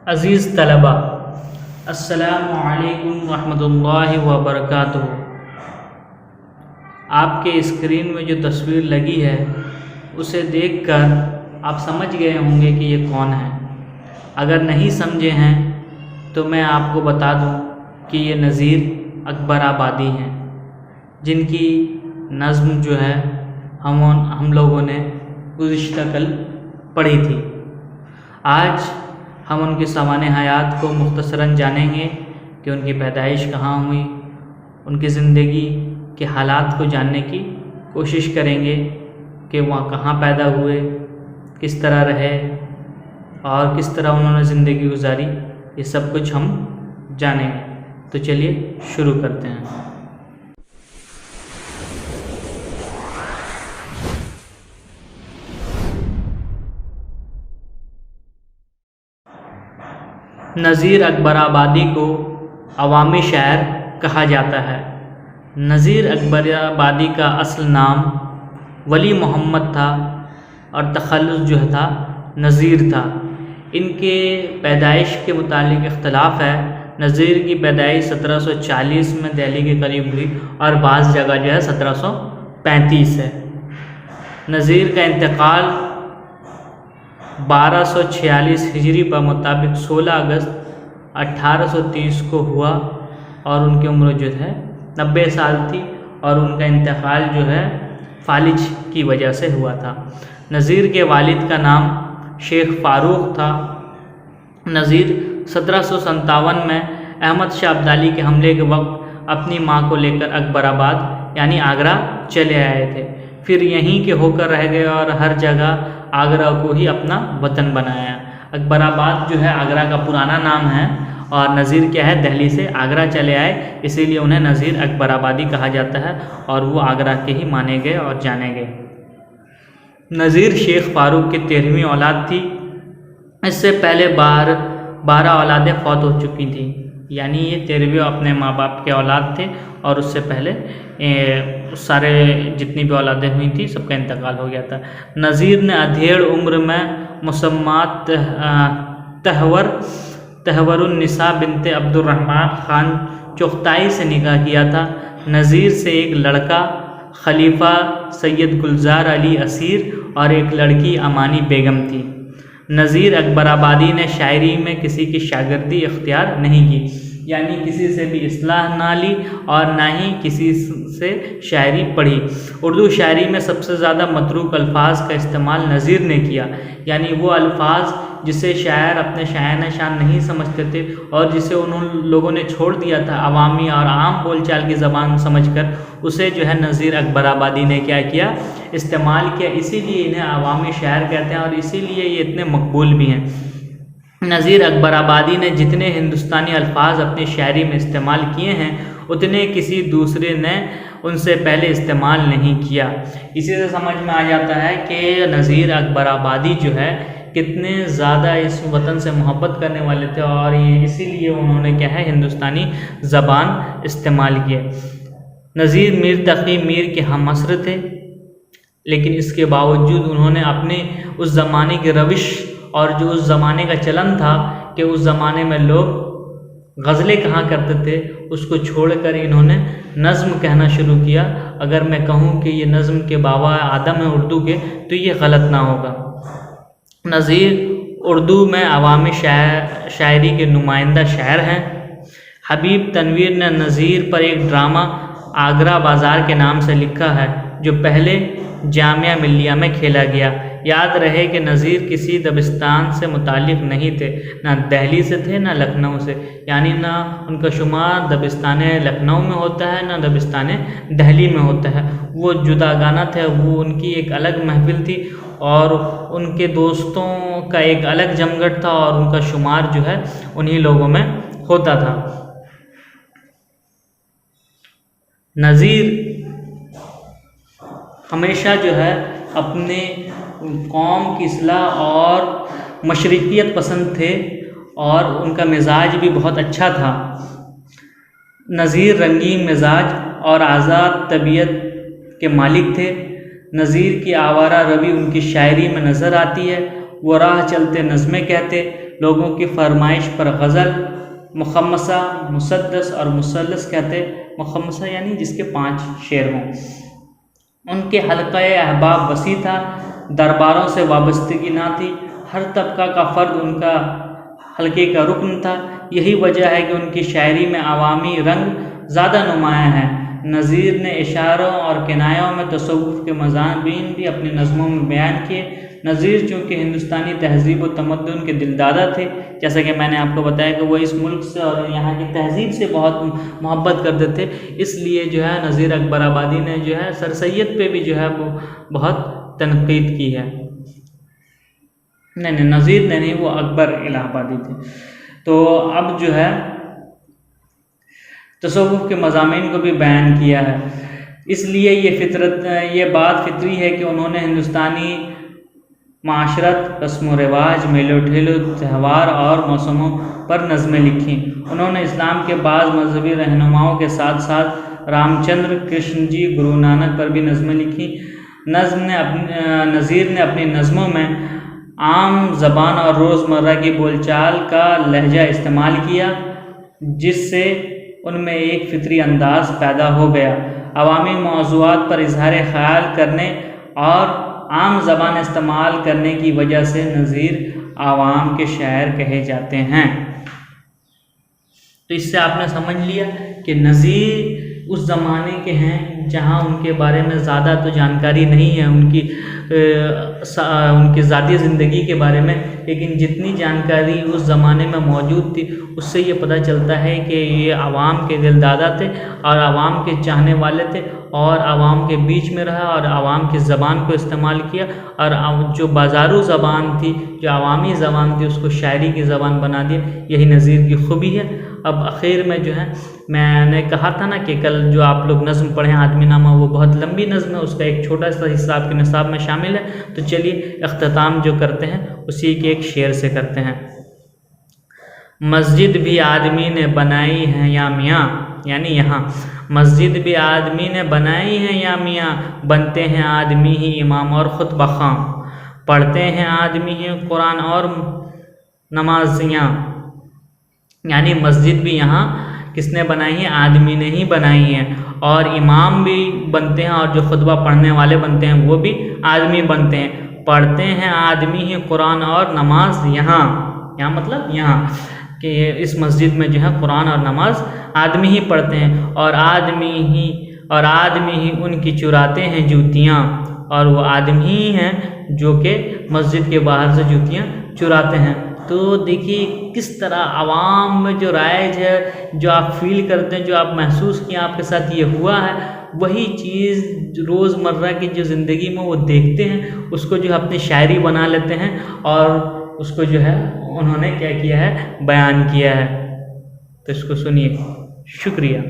अज़ीज़ तलबा, अस्सलामु अलैकुम रहमतुल्लाहि व बरकातुहू। आपके स्क्रीन में जो तस्वीर लगी है उसे देखकर आप समझ गए होंगे कि ये कौन है। अगर नहीं समझे हैं तो मैं आपको बता दूं कि ये नज़ीर अकबराबादी हैं, जिनकी नज़्म जो है हम लोगों ने गुज़िश्ता कल पढ़ी थी। आज हम उनकी सवाने हयात को मुख्तसरन जानेंगे कि उनकी पैदाइश कहाँ हुई, उनकी ज़िंदगी के हालात को जानने की कोशिश करेंगे कि वहाँ कहाँ पैदा हुए, किस तरह रहे और किस तरह उन्होंने ज़िंदगी गुजारी। ये सब कुछ हम जानेंगे। तो चलिए शुरू करते हैं। नज़ीर अकबराबादी को अवामी शायर कहा जाता है। नज़ीर अकबराबादी का असल नाम वली मोहम्मद था और तखल्लुस जो था नज़ीर था। इनके पैदाइश के मुतालिक इख्तलाफ है। नज़ीर की पैदाइश 1740 में दिल्ली के करीब हुई और बाज़ जगह जो है 1735 है। नज़ीर का इंतकाल 1246 हिजरी पर मुताबिक 16 अगस्त 1830 को हुआ और उनकी उम्र जो है 90 साल थी और उनका इंतकाल जो है फालिज की वजह से हुआ था। नज़ीर के वालिद का नाम शेख फ़ारूक था। नज़ीर 1757 में अहमद शाह अब्दाली के हमले के वक्त अपनी मां को लेकर अकबराबाद यानी आगरा चले आए थे। फिर यहीं के होकर रह गए और हर जगह आगरा को ही अपना वतन बनाया। अकबराबाद जो है आगरा का पुराना नाम है और नज़ीर क्या है, दिल्ली से आगरा चले आए, इसीलिए उन्हें नज़ीर अकबराबादी कहा जाता है और वो आगरा के ही माने गए और जाने गए। नज़ीर शेख फ़ारूक की 13वीं औलाद थी। इससे पहले 12 औलादें फौत हो चुकी थी, यानी ये 13वीं अपने माँ बाप के औलाद थे और उससे पहले सारे जितनी भी औलादें हुई थी सबका इंतकाल हो गया था। नज़ीर ने अधेड़ उम्र में मुसम्मात तहवरुन्निसा बिनते अब्दुर्रहमान ख़ान चुग़ताई से निकाह किया था। नज़ीर से एक लड़का खलीफा सैयद गुलजार अली असीर और एक लड़की अमानी बेगम थी। नज़ीर अकबराबादी ने शायरी में किसी की शागिर्दी इख्तियार नहीं की, यानी किसी से भी इस्लाह ना ली और ना ही किसी से शायरी पढ़ी। उर्दू शायरी में सबसे ज़्यादा मतरूक अल्फाज का इस्तेमाल नज़ीर ने किया, यानी वो अल्फाज जिसे शायर अपने शायन शान नहीं समझते थे और जिसे उन लोगों ने छोड़ दिया था अवामी और आम बोलचाल की ज़बान समझकर, उसे जो है नज़ीर अकबराबादी ने क्या किया, इस्तेमाल किया। इसीलिए इन्हें अवामी शायर कहते हैं और इसीलिए ये इतने मकबूल भी हैं। नज़ीर अकबराबादी ने जितने हिंदुस्तानी अल्फाज अपनी शायरी में इस्तेमाल किए हैं उतने किसी दूसरे ने उनसे पहले इस्तेमाल नहीं किया। इसी से समझ में आ जाता है कि नज़ीर अकबराबादी जो है कितने ज़्यादा इस वतन से मोहब्बत करने वाले थे और ये इसीलिए उन्होंने क्या है हिंदुस्तानी ज़बान इस्तेमाल किए। नज़ीर मीर तक़ी मीर के हम असर थे, लेकिन इसके बावजूद उन्होंने अपने उस ज़माने की रविश और जो उस ज़माने का चलन था कि उस ज़माने में लोग गज़लें कहा करते थे, उसको छोड़कर इन्होंने नज़्म कहना शुरू किया। अगर मैं कहूँ कि ये नज़्म के बाबा आदम है उर्दू के, तो ये गलत ना होगा। नज़ीर उर्दू में अवामी शायरी के नुमाइंदा शायर हैं। हबीब तनवीर ने नज़ीर पर एक ड्रामा आगरा बाज़ार के नाम से लिखा है, जो पहले जामिया मिल्लिया में खेला गया। याद रहे कि नज़ीर किसी दबिस्तान से मुतालिक नहीं थे, ना दिल्ली से थे ना लखनऊ से, यानी ना उनका शुमार दबिस्तान लखनऊ में होता है ना दबिस्तान दिल्ली में होता है। वो जुदागाना थे, वो उनकी एक अलग महफिल थी और उनके दोस्तों का एक अलग जमघट था और उनका शुमार जो है उन्हीं लोगों में होता था। नज़ीर हमेशा जो है अपने कौम की इस्लाह और मशरिकियत पसंद थे और उनका मिजाज भी बहुत अच्छा था। नज़ीर रंगीन मिजाज और आज़ाद तबीयत के मालिक थे। नज़ीर की आवारा रवि उनकी शायरी में नज़र आती है। वो राह चलते नज़में कहते, लोगों की फरमाइश पर गज़ल, मुखम्मसा, मुसद्दस और मुसल्लस कहते। मुखम्मसा यानी जिसके 5 शेर हों। उनके हल्क़े अहबाब वसी था, दरबारों से वाबस्तगी ना थी, हर तबका का फ़र्द उनका हल्के का रुकन था। यही वजह है कि उनकी शायरी में अवामी रंग ज़्यादा नुमायाँ हैं। नज़ीर ने इशारों और किनायों में तसव्वुफ़ के मज़ामीन भी अपनी नज़्मों में बयान किए। नज़ीर चूँकि हिंदुस्तानी तहज़ीब व तमद्दुन के दिलदादा थे, जैसा कि मैंने आपको बताया कि वो इस मुल्क से और यहाँ की तहज़ीब से बहुत मोहब्बत करते थे, इसलिए जो है नज़ीर अकबराबादी ने जो है सर सैयद पे भी जो है वो बहुत तनक़ीद की है। नहीं, नज़ीर ने नहीं, वो अकबर इलाहाबादी थे। तो अब जो है तसव्वुफ़ के मज़ामीन को भी बयान किया है, इसलिए ये बात फितरी है कि उन्होंने हिंदुस्तानी माशरत, रस्म व रिवाज, मेलो ठेलो, त्यौहार और मौसमों पर नज़में लिखीं। उन्होंने इस्लाम के बाज़ मजहबी रहनुमाओं के साथ साथ रामचंद्र, कृष्ण जी, गुरु नानक पर भी नज़में लिखीं। नज़ीर ने अपनी नज़मों में आम ज़बान और रोज़मर्रा की बोलचाल का लहजा इस्तेमाल किया, जिससे उनमें एक फ़ितरी अंदाज़ पैदा हो गया। अवामी मौज़ूआत पर इज़हार ख़याल करने और आम ज़बान इस्तेमाल करने की वजह से नज़ीर आवाम के शायर कहे जाते हैं। तो इससे आपने समझ लिया कि नज़ीर उस ज़माने के हैं जहाँ उनके बारे में ज़्यादा तो जानकारी नहीं है, उनकी ज़ाती ज़िंदगी के बारे में, लेकिन जितनी जानकारी उस ज़माने में मौजूद थी उससे ये पता चलता है कि ये आवाम के दिलदादा थे और आवाम के चाहने वाले थे और आवाम के बीच में रहा और आवाम की ज़बान को इस्तेमाल किया और जो बाज़ारू ज़बान थी, जो आवामी ज़बान थी, उसको शायरी की ज़बान बना दिया। यही नज़ीर की खूबी है। अब आखिर में जो है मैंने कहा था ना कि कल जो आप लोग नज़्म पढ़ें आदमी नामा, वो बहुत लंबी नज़्म है, उसका एक छोटा सा हिस्सा आपके निसाब में शामिल है। तो चलिए इख्तिताम जो करते हैं उसी के एक शेर से करते हैं। मस्जिद भी आदमी ने बनाई है या मियाँ, यानी यहाँ मस्जिद भी आदमी ने बनाई है या मियाँ, बनते हैं आदमी ही इमाम और खुतबा ख़्वां, पढ़ते हैं आदमी ही कुरान और नमाजियाँ। यानी मस्जिद भी यहाँ किसने बनाई है? आदमी ने ही बनाई है। और इमाम भी बनते हैं और जो खुतबा पढ़ने वाले बनते हैं वो भी आदमी बनते हैं। पढ़ते हैं आदमी ही कुरान और नमाज यहाँ मतलब यहाँ कि इस मस्जिद में जो है कुरान और नमाज आदमी ही पढ़ते हैं और आदमी ही उनकी चुराते हैं जूतियाँ, और वो आदमी ही हैं जो कि मस्जिद के बाहर से जूतियाँ चुराते हैं। तो देखिए किस तरह आवाम में जो राइज है, जो आप फील करते हैं, जो आप महसूस किए आपके साथ ये हुआ है, वही चीज़ रोज़मर्रा की जो ज़िंदगी में वो देखते हैं, उसको जो अपनी शायरी बना लेते हैं और उसको जो है उन्होंने क्या किया है, बयान किया है। तो इसको सुनिए। शुक्रिया।